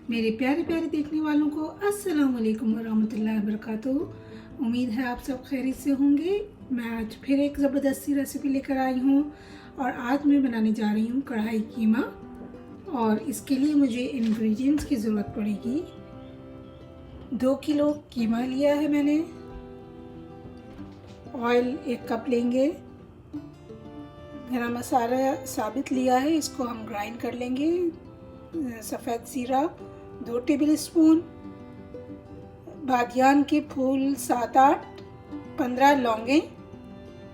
मेरे प्यारे प्यारे देखने वालों को अस्सलाम वालेकुम वरहमतुल्लाहि वबरकातुहू। उम्मीद है आप सब खैरियत से होंगे। मैं आज फिर एक ज़बरदस्ती रेसिपी लेकर आई हूँ और आज मैं बनाने जा रही हूँ कढ़ाई कीमा। और इसके लिए मुझे इंग्रेडिएंट्स की ज़रूरत पड़ेगी। 2 किलो कीमा लिया है मैंने। ऑयल 1 कप लेंगे। गरम मसाला साबित लिया है, इसको हम ग्राइंड कर लेंगे। सफ़ेद ज़ीरा 2 टेबल स्पून, बादियान के फूल 7-8, 15 लौंगे,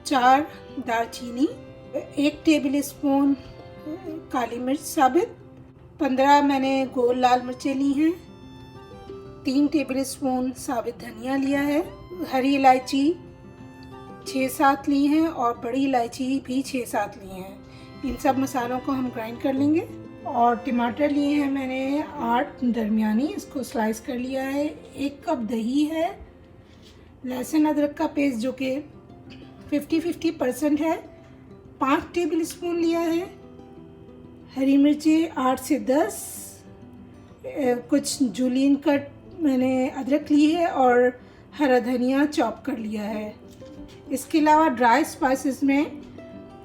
4 दालचीनी, 1 टेबल स्पून काली मिर्च साबित, 15 मैंने गोल लाल मिर्चें ली हैं, 3 टेबल स्पून साबित धनिया लिया है, हरी इलायची 6-7 ली हैं और बड़ी इलायची भी 6-7 ली हैं। इन सब मसालों को हम ग्राइंड कर लेंगे। और टमाटर लिए हैं मैंने 8 दरमियानी, इसको स्लाइस कर लिया है। 1 कप दही है। लहसुन अदरक का पेस्ट जो कि 50-50% है, 5 टेबल स्पून लिया है। हरी मिर्चें 8 से 10, कुछ जूलियन कट मैंने अदरक ली है और हरा धनिया चॉप कर लिया है। इसके अलावा ड्राई स्पाइसेस में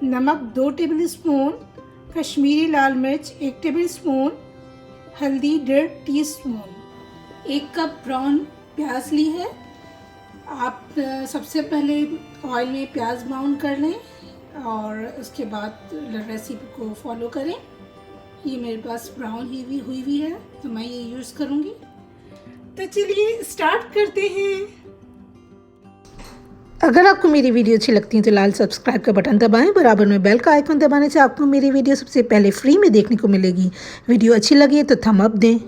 नमक 2 टेबल स्पून, कश्मीरी लाल मिर्च 1 टेबल स्पून, हल्दी 1.5 टीस्पून, 1 कप ब्राउन प्याज ली है। आप सबसे पहले ऑयल में प्याज ब्राउन कर लें और उसके बाद रेसिपी को फॉलो करें। ये मेरे पास ब्राउन ही हुई है तो मैं ये यूज़ करूँगी। तो चलिए स्टार्ट करते हैं। अगर आपको मेरी वीडियो अच्छी लगती है तो लाल सब्सक्राइब का बटन दबाएं। बराबर में बेल का आइकन दबाने से आपको मेरी वीडियो सबसे पहले फ्री में देखने को मिलेगी। वीडियो अच्छी लगी तो थम अप दें।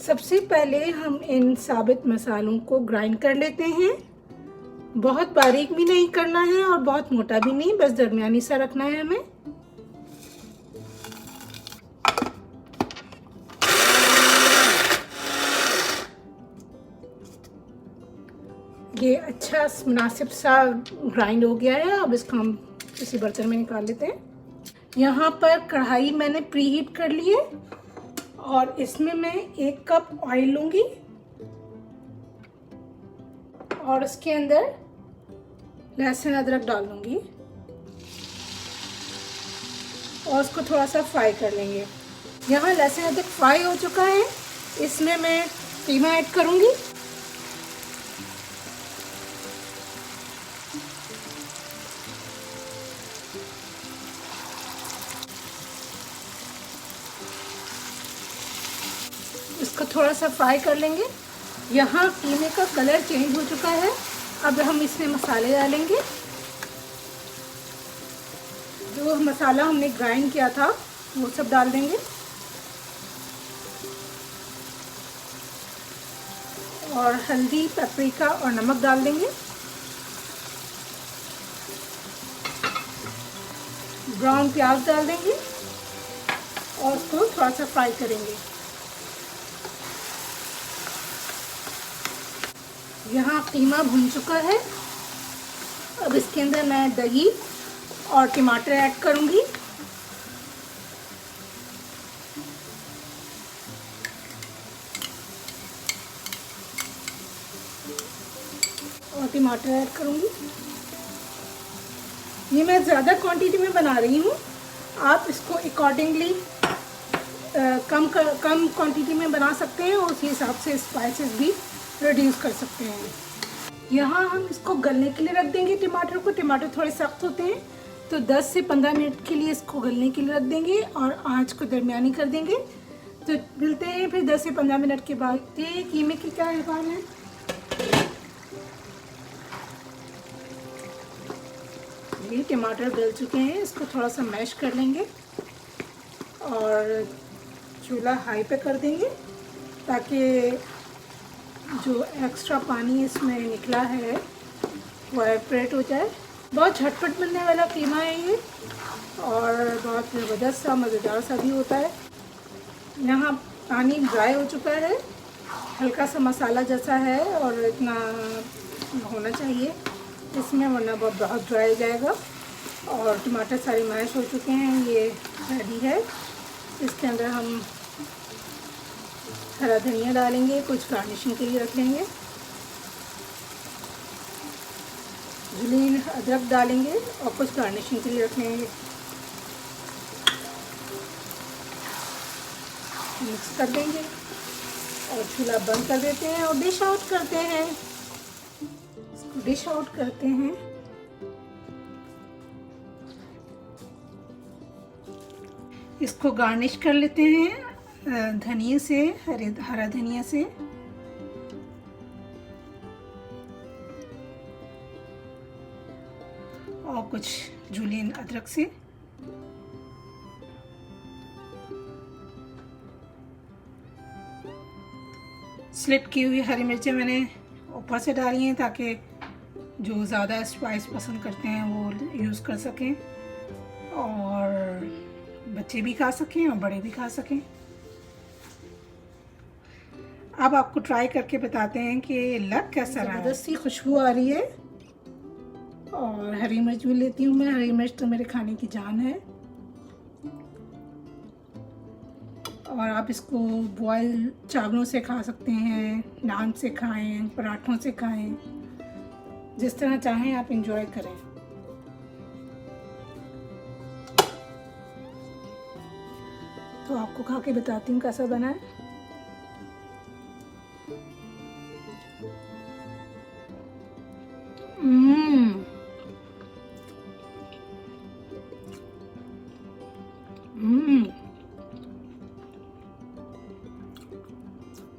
सबसे पहले हम इन साबित मसालों को ग्राइंड कर लेते हैं। बहुत बारीक भी नहीं करना है और बहुत मोटा भी नहीं, बस दरमियानी सा रखना है हमें। ये अच्छा मुनासिब सा ग्राइंड हो गया है। अब इसको हम किसी बर्तन में निकाल लेते हैं। यहाँ पर कढ़ाई मैंने प्री हीट कर ली है और इसमें मैं 1 कप ऑयल लूँगी और इसके अंदर लहसुन अदरक डाल दूँगी और उसको थोड़ा सा फ्राई कर लेंगे। यहाँ लहसुन अदरक फ्राई हो चुका है, इसमें मैं कीमा ऐड करूँगी। इसको थोड़ा सा फ्राई कर लेंगे। यहाँ कीमे का कलर चेंज हो चुका है। अब हम इसमें मसाले डालेंगे। जो मसाला हमने ग्राइंड किया था वो सब डाल देंगे और हल्दी, पेपरिका और नमक डाल देंगे। ब्राउन प्याज डाल देंगे और उसको थोड़ा सा फ्राई करेंगे। यहाँ कीमा भुन चुका है। अब इसके अंदर मैं दही और टमाटर ऐड करूँगी। और टमाटर ऐड करूँगी। ये मैं ज़्यादा क्वांटिटी में बना रही हूँ, आप इसको अकॉर्डिंगली कम क्वांटिटी में बना सकते हैं और उसी हिसाब से स्पाइसेस भी रिड्यूस कर सकते हैं। यहाँ हम इसको गलने के लिए रख देंगे टमाटर को। टमाटर थोड़े सख्त होते हैं तो 10 से 15 मिनट के लिए इसको गलने के लिए रख देंगे और आंच को दरमियानी कर देंगे। तो मिलते हैं फिर 10 से 15 मिनट के बाद। ये कीमे की क्या हाल है। ये टमाटर गल चुके हैं, इसको थोड़ा सा मैश कर लेंगे और चूल्हा हाई पे कर देंगे ताकि जो एक्स्ट्रा पानी इसमें निकला है वो एवपोरेट हो जाए। बहुत झटपट बनने वाला कीमा है ये और बहुत ज़बरदस्त सा मज़ेदार सा भी होता है। यहाँ पानी ड्राई हो चुका है, हल्का सा मसाला जैसा है और इतना होना चाहिए इसमें, वरना बहुत ड्राई हो जाएगा। और टमाटर सारे मैश हो चुके हैं, ये रेडी है। इसके अंदर हम हरा धनिया डालेंगे, कुछ गार्निशिंग के लिए रख लेंगे। जुलीन अदरक डालेंगे और कुछ गार्निशिंग के लिए रख लेंगे। मिक्स कर देंगे और चूल्हा बंद कर देते हैं और डिश आउट करते हैं। इसको डिश आउट करते हैं। इसको गार्निश कर लेते हैं धनिया से, हरा धनिया से। और कुछ जुलियन अदरक से। स्लिट की हुई हरी मिर्चें मैंने ऊपर से डाली हैं ताकि जो ज़्यादा स्पाइस पसंद करते हैं वो यूज़ कर सकें और बच्चे भी खा सकें और बड़े भी खा सकें। अब आपको ट्राई करके बताते हैं कि लग कैसा रहा है। ज़बरदस्ती खुशबू आ रही है और हरी मिर्च भी लेती हूँ मैं। हरी मिर्च तो मेरे खाने की जान है। और आप इसको बॉयल चावलों से खा सकते हैं, नान से खाएं, पराठों से खाएं, जिस तरह चाहें आप एंजॉय करें। तो आपको खा के बताती हूँ कैसा बना है।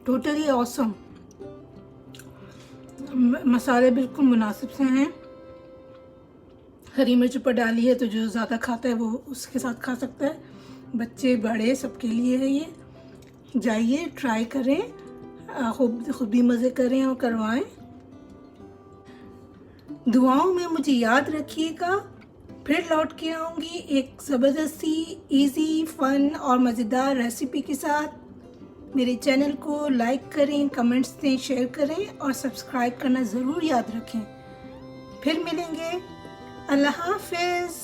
Totally awesome. मसाले बिल्कुल मुनासिब से हैं। हरी मिर्च ऊपर डाली है तो जो ज़्यादा खाता है वो उसके साथ खा सकता है। बच्चे बड़े सबके लिए है ये। जाइए ट्राई करें, खुद भी मज़े करें और करवाएं। दुआओं में मुझे याद रखिएगा। फिर लौट के आऊँगी एक ज़बरदस्ती, इजी, फन और मज़ेदार रेसिपी के साथ। मेरे चैनल को लाइक करें, कमेंट्स दें, शेयर करें और सब्सक्राइब करना ज़रूर याद रखें। फिर मिलेंगे। अल्लाह हाफ़िज़।